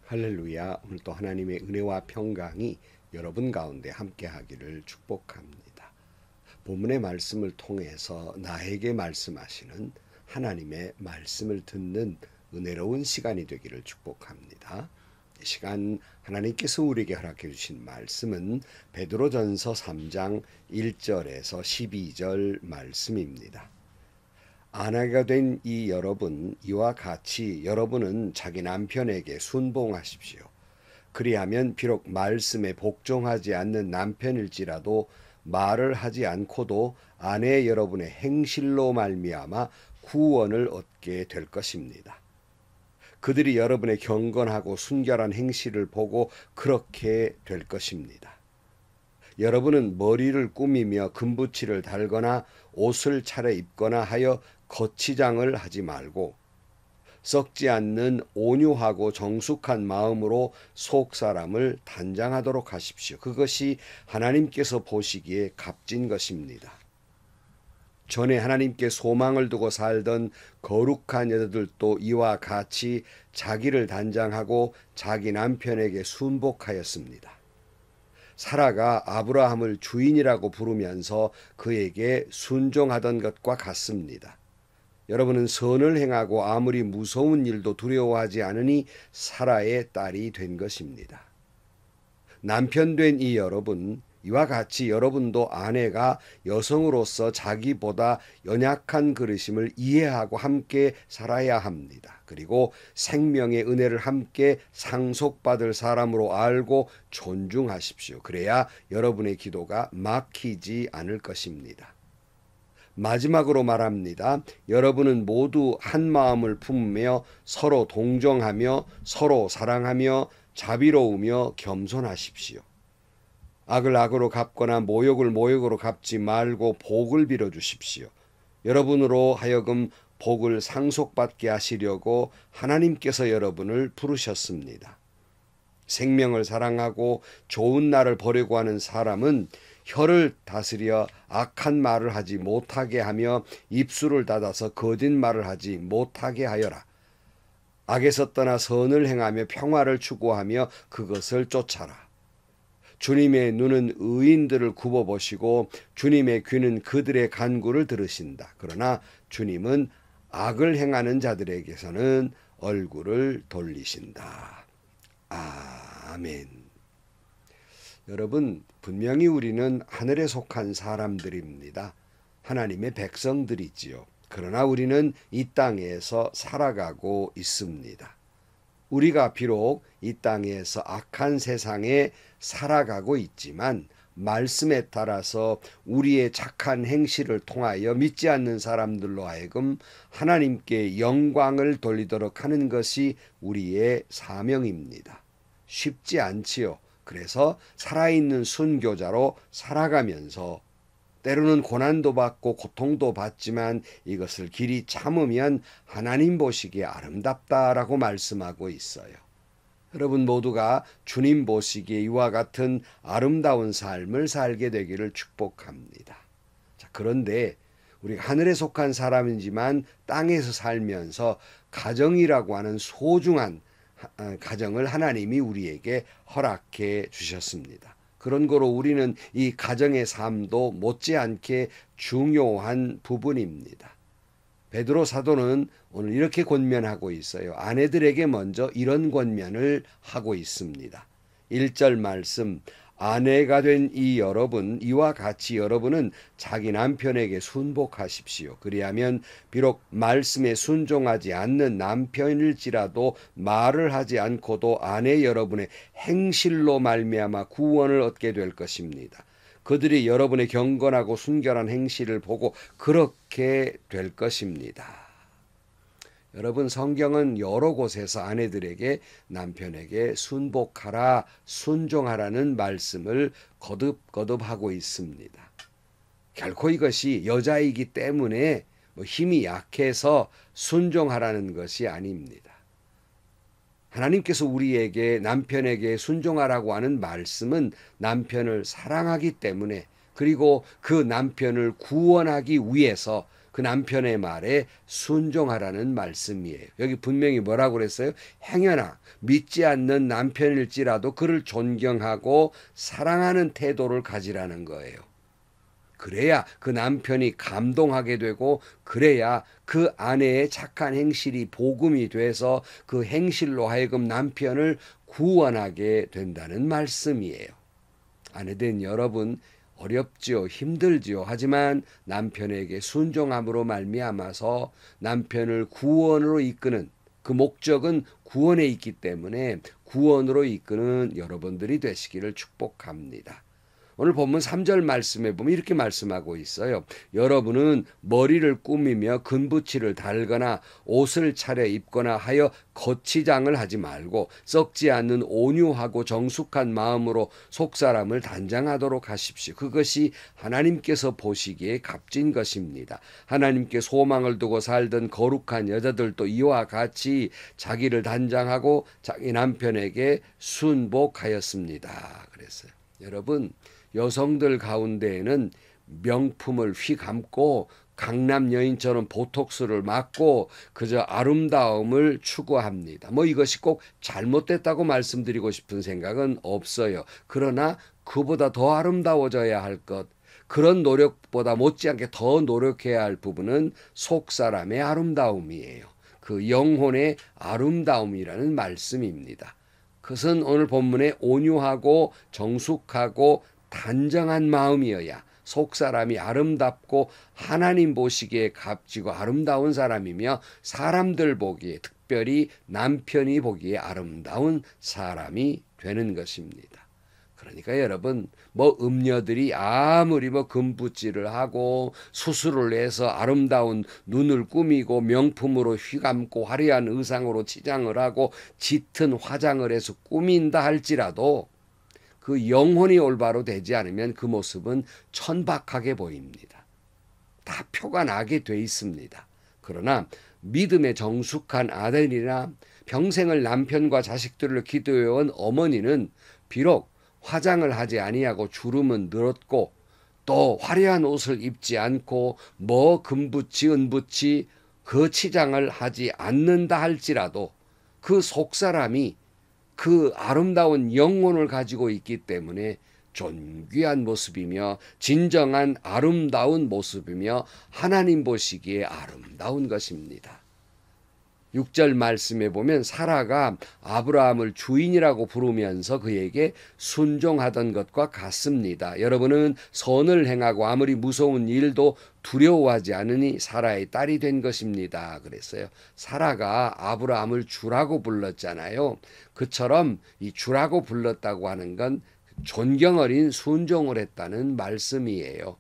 할렐루야. 오늘도 하나님의 은혜와 평강이 여러분 가운데 함께하기를 축복합니다. 본문의 말씀을 통해서 나에게 말씀하시는 하나님의 말씀을 듣는 은혜로운 시간이 되기를 축복합니다. 이 시간 하나님께서 우리에게 허락해 주신 말씀은 베드로전서 3장 1절에서 12절 말씀입니다. 아내가 된 이 여러분, 이와 같이 여러분은 자기 남편에게 순봉하십시오. 그리하면 비록 말씀에 복종하지 않는 남편일지라도 말을 하지 않고도 아내 여러분의 행실로 말미암아 구원을 얻게 될 것입니다. 그들이 여러분의 경건하고 순결한 행실을 보고 그렇게 될 것입니다. 여러분은 머리를 꾸미며 금붙이를 달거나 옷을 차려 입거나 하여 거치장을 하지 말고 썩지 않는 온유하고 정숙한 마음으로 속 사람을 단장하도록 하십시오. 그것이 하나님께서 보시기에 값진 것입니다. 전에 하나님께 소망을 두고 살던 거룩한 여자들도 이와 같이 자기를 단장하고 자기 남편에게 순복하였습니다. 사라가 아브라함을 주인이라고 부르면서 그에게 순종하던 것과 같습니다. 여러분은 선을 행하고 아무리 무서운 일도 두려워하지 않으니 사라의 딸이 된 것입니다. 남편 된 이 여러분, 이와 같이 여러분도 아내가 여성으로서 자기보다 연약한 그릇임을 이해하고 함께 살아야 합니다. 그리고 생명의 은혜를 함께 상속받을 사람으로 알고 존중하십시오. 그래야 여러분의 기도가 막히지 않을 것입니다. 마지막으로 말합니다. 여러분은 모두 한 마음을 품으며 서로 동정하며 서로 사랑하며 자비로우며 겸손하십시오. 악을 악으로 갚거나 모욕을 모욕으로 갚지 말고 복을 빌어주십시오. 여러분으로 하여금 복을 상속받게 하시려고 하나님께서 여러분을 부르셨습니다. 생명을 사랑하고 좋은 날을 보려고 하는 사람은 혀를 다스려 악한 말을 하지 못하게 하며 입술을 닫아서 거짓말을 하지 못하게 하여라. 악에서 떠나 선을 행하며 평화를 추구하며 그것을 쫓아라. 주님의 눈은 의인들을 굽어보시고 주님의 귀는 그들의 간구를 들으신다. 그러나 주님은 악을 행하는 자들에게서는 얼굴을 돌리신다. 아멘. 여러분, 분명히 우리는 하늘에 속한 사람들입니다. 하나님의 백성들이지요. 그러나 우리는 이 땅에서 살아가고 있습니다. 우리가 비록 이 땅에서 악한 세상에 살아가고 있지만 말씀에 따라서 우리의 착한 행실을 통하여 믿지 않는 사람들로 하여금 하나님께 영광을 돌리도록 하는 것이 우리의 사명입니다. 쉽지 않지요. 그래서 살아있는 순교자로 살아가면서 때로는 고난도 받고 고통도 받지만 이것을 길이 참으면 하나님 보시기에 아름답다라고 말씀하고 있어요. 여러분 모두가 주님 보시기에 이와 같은 아름다운 삶을 살게 되기를 축복합니다. 자, 그런데 우리가 하늘에 속한 사람이지만 땅에서 살면서 가정이라고 하는 소중한 가정을 하나님이 우리에게 허락해 주셨습니다. 그런 거로 우리는 이 가정의 삶도 못지않게 중요한 부분입니다. 베드로 사도는 오늘 이렇게 권면하고 있어요. 아내들에게 먼저 이런 권면을 하고 있습니다. 1절 말씀, 아내가 된 이 여러분, 이와 같이 여러분은 자기 남편에게 순복하십시오. 그리하면 비록 말씀에 순종하지 않는 남편일지라도 말을 하지 않고도 아내 여러분의 행실로 말미암아 구원을 얻게 될 것입니다. 그들이 여러분의 경건하고 순결한 행실을 보고 그렇게 될 것입니다. 여러분 성경은 여러 곳에서 아내들에게 남편에게 순복하라, 순종하라는 말씀을 거듭거듭 하고 있습니다. 결코 이것이 여자이기 때문에 힘이 약해서 순종하라는 것이 아닙니다. 하나님께서 우리에게 남편에게 순종하라고 하는 말씀은 남편을 사랑하기 때문에 그리고 그 남편을 구원하기 위해서 그 남편의 말에 순종하라는 말씀이에요. 여기 분명히 뭐라고 그랬어요? 행여나 믿지 않는 남편일지라도 그를 존경하고 사랑하는 태도를 가지라는 거예요. 그래야 그 남편이 감동하게 되고, 그래야 그 아내의 착한 행실이 복음이 돼서 그 행실로 하여금 남편을 구원하게 된다는 말씀이에요. 아내된 여러분, 어렵지요, 힘들지요. 하지만 남편에게 순종함으로 말미암아서 남편을 구원으로 이끄는, 그 목적은 구원에 있기 때문에 구원으로 이끄는 여러분들이 되시기를 축복합니다. 오늘 본문 3절 말씀에 보면 이렇게 말씀하고 있어요. 여러분은 머리를 꾸미며 근부치를 달거나 옷을 차려 입거나 하여 거치장을 하지 말고 썩지 않는 온유하고 정숙한 마음으로 속사람을 단장하도록 하십시오. 그것이 하나님께서 보시기에 값진 것입니다. 하나님께 소망을 두고 살던 거룩한 여자들도 이와 같이 자기를 단장하고 자기 남편에게 순복하였습니다. 그랬어요. 여러분, 여성들 가운데에는 명품을 휘감고 강남 여인처럼 보톡스를 맞고 그저 아름다움을 추구합니다. 이것이 꼭 잘못됐다고 말씀드리고 싶은 생각은 없어요. 그러나 그보다 더 아름다워져야 할 것, 그런 노력보다 못지않게 더 노력해야 할 부분은 속사람의 아름다움이에요. 그 영혼의 아름다움이라는 말씀입니다. 그것은 오늘 본문에 온유하고 정숙하고 단정한 마음이어야 속사람이 아름답고 하나님 보시기에 값지고 아름다운 사람이며, 사람들 보기에, 특별히 남편이 보기에 아름다운 사람이 되는 것입니다. 그러니까 여러분, 음녀들이 아무리 금붙질을 하고 수술을 해서 아름다운 눈을 꾸미고 명품으로 휘감고 화려한 의상으로 치장을 하고 짙은 화장을 해서 꾸민다 할지라도 그 영혼이 올바로 되지 않으면 그 모습은 천박하게 보입니다. 다 표가 나게 돼 있습니다. 그러나 믿음의 정숙한 아들이나 평생을 남편과 자식들을 기도해온 어머니는 비록 화장을 하지 아니하고 주름은 늘었고 또 화려한 옷을 입지 않고 금붙이 은붙이 그 치장을 하지 않는다 할지라도 그 속사람이 그 아름다운 영혼을 가지고 있기 때문에 존귀한 모습이며 진정한 아름다운 모습이며 하나님 보시기에 아름다운 것입니다. 6절 말씀에 보면 사라가 아브라함을 주인이라고 부르면서 그에게 순종하던 것과 같습니다. 여러분은 선을 행하고 아무리 무서운 일도 두려워하지 않으니 사라의 딸이 된 것입니다. 그랬어요. 사라가 아브라함을 주라고 불렀잖아요. 그처럼 이 주라고 불렀다고 하는 건 존경 어린 순종을 했다는 말씀이에요.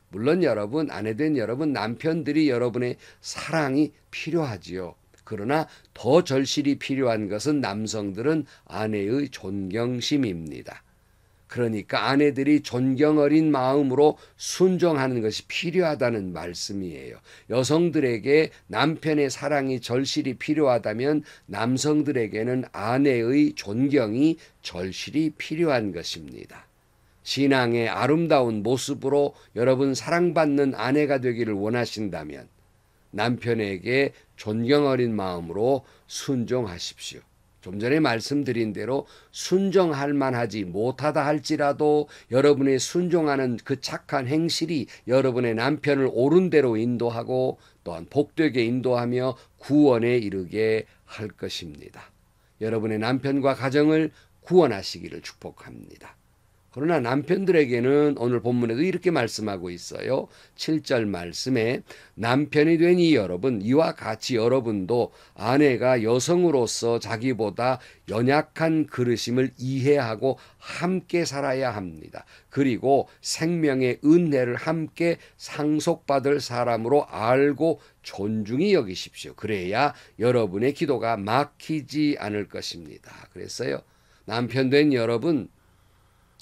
물론 여러분, 아내된 여러분, 남편들이 여러분의 사랑이 필요하지요. 그러나 더 절실히 필요한 것은 남성들은 아내의 존경심입니다. 그러니까 아내들이 존경 어린 마음으로 순종하는 것이 필요하다는 말씀이에요. 여성들에게 남편의 사랑이 절실히 필요하다면 남성들에게는 아내의 존경이 절실히 필요한 것입니다. 신앙의 아름다운 모습으로 여러분 사랑받는 아내가 되기를 원하신다면 남편에게 존경 어린 마음으로 순종하십시오. 좀 전에 말씀드린 대로 순종할 만하지 못하다 할지라도 여러분의 순종하는 그 착한 행실이 여러분의 남편을 옳은 대로 인도하고 또한 복되게 인도하며 구원에 이르게 할 것입니다. 여러분의 남편과 가정을 구원하시기를 축복합니다. 그러나 남편들에게는 오늘 본문에도 이렇게 말씀하고 있어요. 7절 말씀에 남편이 된 이 여러분, 이와 같이 여러분도 아내가 여성으로서 자기보다 연약한 그릇임을 이해하고 함께 살아야 합니다. 그리고 생명의 은혜를 함께 상속받을 사람으로 알고 존중히 여기십시오. 그래야 여러분의 기도가 막히지 않을 것입니다. 그랬어요. 남편 된 여러분,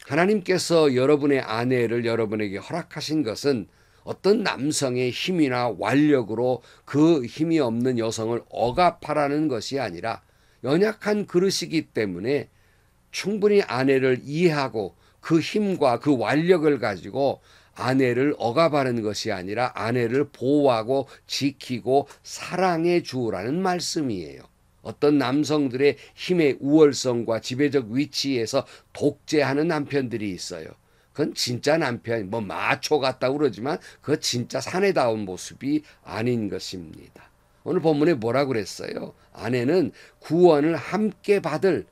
하나님께서 여러분의 아내를 여러분에게 허락하신 것은 어떤 남성의 힘이나 완력으로 그 힘이 없는 여성을 억압하라는 것이 아니라 연약한 그릇이기 때문에 충분히 아내를 이해하고 그 힘과 그 완력을 가지고 아내를 억압하는 것이 아니라 아내를 보호하고 지키고 사랑해 주라는 말씀이에요. 어떤 남성들의 힘의 우월성과 지배적 위치에서 독재하는 남편들이 있어요. 그건 진짜 남편, 뭐 마초 같다고 그러지만 그거 진짜 사내다운 모습이 아닌 것입니다. 오늘 본문에 뭐라고 그랬어요? 아내는 구원을 함께 받을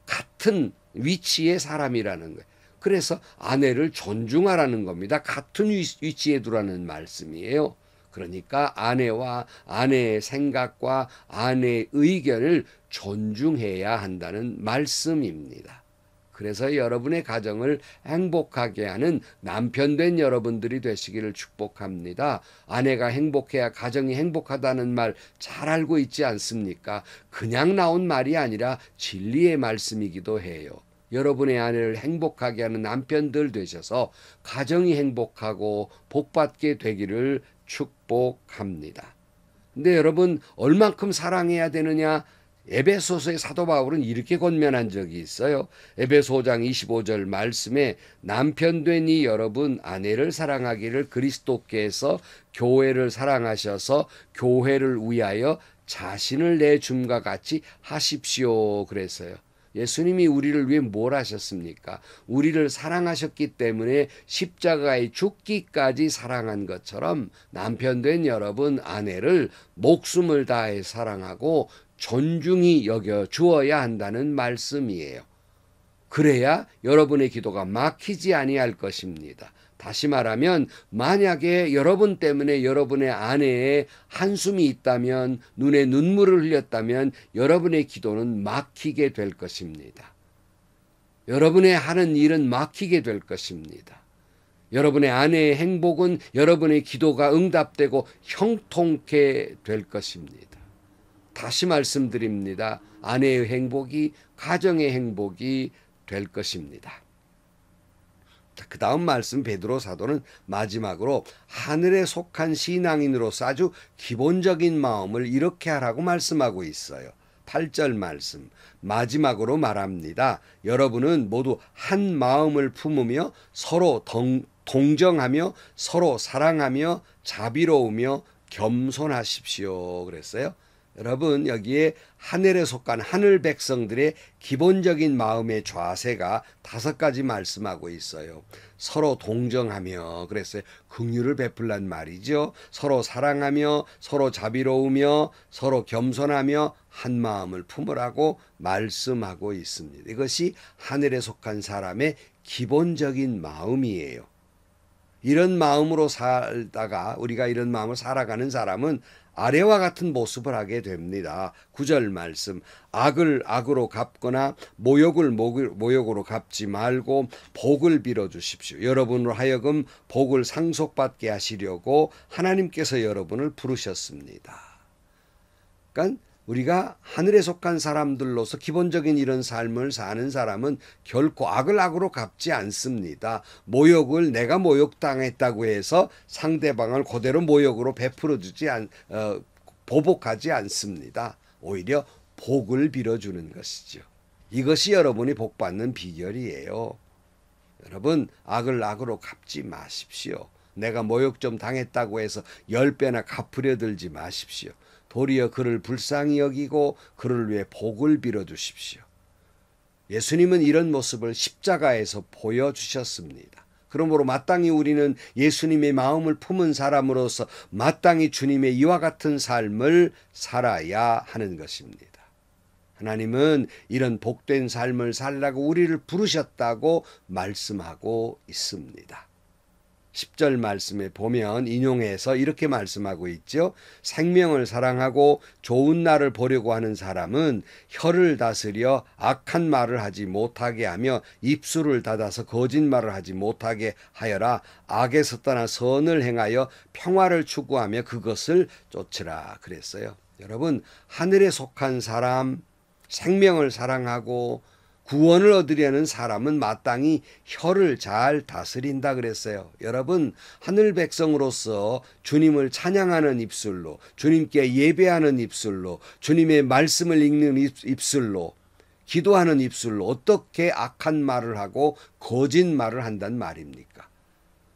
같은 위치의 사람이라는 거예요. 그래서 아내를 존중하라는 겁니다. 같은 위치에 두라는 말씀이에요. 그러니까 아내와 아내의 생각과 아내의 의견을 존중해야 한다는 말씀입니다. 그래서 여러분의 가정을 행복하게 하는 남편 된 여러분들이 되시기를 축복합니다. 아내가 행복해야 가정이 행복하다는 말 잘 알고 있지 않습니까? 그냥 나온 말이 아니라 진리의 말씀이기도 해요. 여러분의 아내를 행복하게 하는 남편들 되셔서 가정이 행복하고 복받게 되기를 축복합니다. 근데 여러분 얼만큼 사랑해야 되느냐? 에베소서의 사도 바울은 이렇게 권면한 적이 있어요. 에베소 5장 25절 말씀에 남편 되니 여러분 아내를 사랑하기를 그리스도께서 교회를 사랑하셔서 교회를 위하여 자신을 내줌과 같이 하십시오 그랬어요. 예수님이 우리를 위해 뭘 하셨습니까? 우리를 사랑하셨기 때문에 십자가에 죽기까지 사랑한 것처럼 남편 된 여러분 아내를 목숨을 다해 사랑하고 존중히 여겨 주어야 한다는 말씀이에요. 그래야 여러분의 기도가 막히지 아니할 것입니다. 다시 말하면 만약에 여러분 때문에 여러분의 아내의 한숨이 있다면 눈에 눈물을 흘렸다면 여러분의 기도는 막히게 될 것입니다. 여러분의 하는 일은 막히게 될 것입니다. 여러분의 아내의 행복은 여러분의 기도가 응답되고 형통케 될 것입니다. 다시 말씀드립니다. 아내의 행복이 가정의 행복이 될 것입니다. 그 다음 말씀 베드로 사도는 마지막으로 하늘에 속한 신앙인으로서 아주 기본적인 마음을 이렇게 하라고 말씀하고 있어요. 8절 말씀 마지막으로 말합니다. 여러분은 모두 한 마음을 품으며 서로 동정하며 서로 사랑하며 자비로우며 겸손하십시오 그랬어요. 여러분 여기에 하늘에 속한 하늘 백성들의 기본적인 마음의 좌세가 5가지 말씀하고 있어요. 서로 동정하며 그랬어요. 긍휼을 베풀란 말이죠. 서로 사랑하며 서로 자비로우며 서로 겸손하며 한 마음을 품으라고 말씀하고 있습니다. 이것이 하늘에 속한 사람의 기본적인 마음이에요. 이런 마음으로 살다가 우리가 이런 마음을 살아가는 사람은 아래와 같은 모습을 하게 됩니다. 9절 말씀 악을 악으로 갚거나 모욕을 모욕으로 갚지 말고 복을 빌어주십시오. 여러분으로 하여금 복을 상속받게 하시려고 하나님께서 여러분을 부르셨습니다. 그러니까 우리가 하늘에 속한 사람들로서 기본적인 이런 삶을 사는 사람은 결코 악을 악으로 갚지 않습니다. 모욕을 내가 모욕당했다고 해서 상대방을 그대로 모욕으로 보복하지 않습니다. 오히려 복을 빌어주는 것이죠. 이것이 여러분이 복받는 비결이에요. 여러분 악을 악으로 갚지 마십시오. 내가 모욕 좀 당했다고 해서 10배나 갚으려 들지 마십시오. 도리어 그를 불쌍히 여기고 그를 위해 복을 빌어주십시오. 예수님은 이런 모습을 십자가에서 보여주셨습니다. 그러므로 마땅히 우리는 예수님의 마음을 품은 사람으로서 마땅히 주님의 이와 같은 삶을 살아야 하는 것입니다. 하나님은 이런 복된 삶을 살라고 우리를 부르셨다고 말씀하고 있습니다. 10절 말씀에 보면 인용해서 이렇게 말씀하고 있죠. 생명을 사랑하고 좋은 날을 보려고 하는 사람은 혀를 다스려 악한 말을 하지 못하게 하며 입술을 닫아서 거짓말을 하지 못하게 하여라. 악에서 떠나 선을 행하여 평화를 추구하며 그것을 쫓으라 그랬어요. 여러분 하늘에 속한 사람, 생명을 사랑하고 구원을 얻으려는 사람은 마땅히 혀를 잘 다스린다 그랬어요. 여러분 하늘 백성으로서 주님을 찬양하는 입술로, 주님께 예배하는 입술로, 주님의 말씀을 읽는 입술로, 기도하는 입술로 어떻게 악한 말을 하고 거짓말을 한단 말입니까?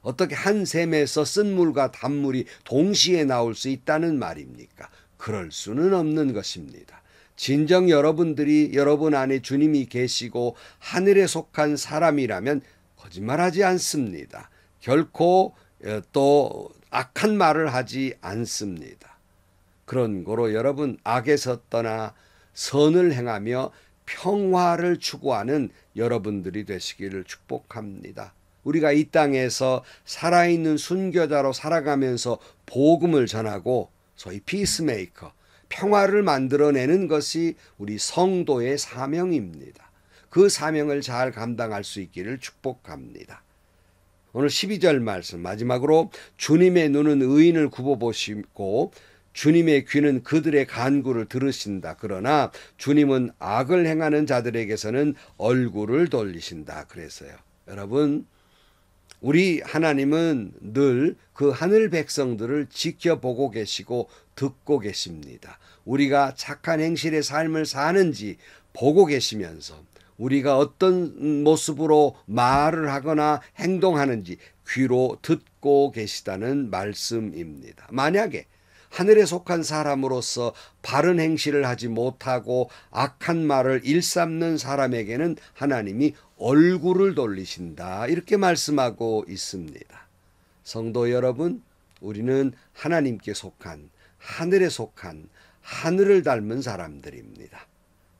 어떻게 한 샘에서 쓴물과 단물이 동시에 나올 수 있다는 말입니까? 그럴 수는 없는 것입니다. 진정 여러분들이 여러분 안에 주님이 계시고 하늘에 속한 사람이라면 거짓말하지 않습니다. 결코 또 악한 말을 하지 않습니다. 그런 거로 여러분 악에서 떠나 선을 행하며 평화를 추구하는 여러분들이 되시기를 축복합니다. 우리가 이 땅에서 살아있는 순교자로 살아가면서 복음을 전하고 소위 피스메이커, 평화를 만들어내는 것이 우리 성도의 사명입니다. 그 사명을 잘 감당할 수 있기를 축복합니다. 오늘 12절 말씀 마지막으로 주님의 눈은 의인을 굽어보시고 주님의 귀는 그들의 간구를 들으신다. 그러나 주님은 악을 행하는 자들에게서는 얼굴을 돌리신다. 그래서요. 여러분, 우리 하나님은 늘 그 하늘 백성들을 지켜보고 계시고 듣고 계십니다. 우리가 착한 행실의 삶을 사는지 보고 계시면서 우리가 어떤 모습으로 말을 하거나 행동하는지 귀로 듣고 계시다는 말씀입니다. 만약에 하늘에 속한 사람으로서 바른 행실을 하지 못하고 악한 말을 일삼는 사람에게는 하나님이 얼굴을 돌리신다. 이렇게 말씀하고 있습니다. 성도 여러분, 우리는 하나님께 속한, 하늘에 속한, 하늘을 닮은 사람들입니다.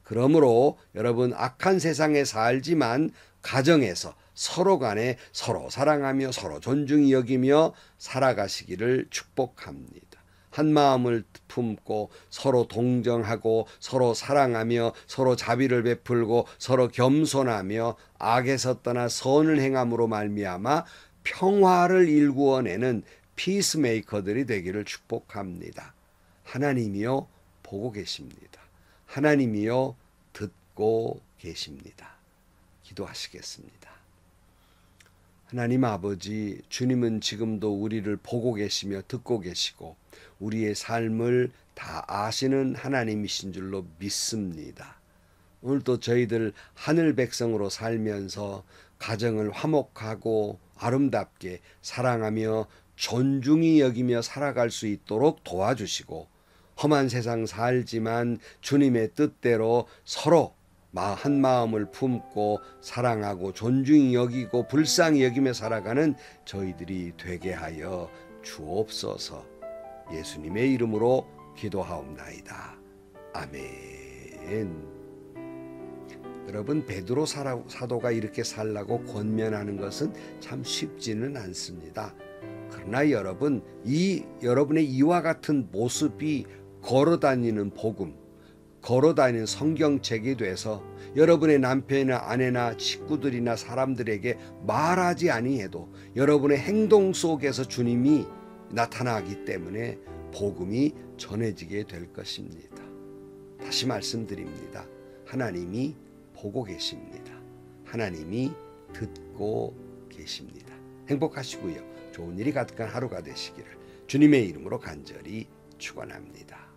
그러므로 여러분 악한 세상에 살지만 가정에서 서로 간에 서로 사랑하며 서로 존중히 여기며 살아가시기를 축복합니다. 한 마음을 품고 서로 동정하고 서로 사랑하며 서로 자비를 베풀고 서로 겸손하며 악에서 떠나 선을 행함으로 말미암아 평화를 일구어내는 피스메이커들이 되기를 축복합니다. 하나님이여 보고 계십니다. 하나님이여 듣고 계십니다. 기도하시겠습니다. 하나님 아버지, 주님은 지금도 우리를 보고 계시며 듣고 계시고 우리의 삶을 다 아시는 하나님이신 줄로 믿습니다. 오늘도 저희들 하늘 백성으로 살면서 가정을 화목하고 아름답게 사랑하며 존중히 여기며 살아갈 수 있도록 도와주시고 험한 세상 살지만 주님의 뜻대로 서로 한 마음을 품고 사랑하고 존중히 여기고 불쌍히 여기며 살아가는 저희들이 되게 하여 주옵소서. 예수님의 이름으로 기도하옵나이다. 아멘. 여러분, 베드로 사도가 이렇게 살라고 권면하는 것은 참 쉽지는 않습니다. 그러나 여러분, 여러분의 이와 같은 모습이 걸어다니는 복음, 걸어다니는 성경책이 돼서 여러분의 남편이나 아내나 친구들이나 사람들에게 말하지 아니해도 여러분의 행동 속에서 주님이 나타나기 때문에 복음이 전해지게 될 것입니다. 다시 말씀드립니다. 하나님이 보고 계십니다. 하나님이 듣고 계십니다. 행복하시고요. 좋은 일이 가득한 하루가 되시기를 주님의 이름으로 간절히 축원합니다.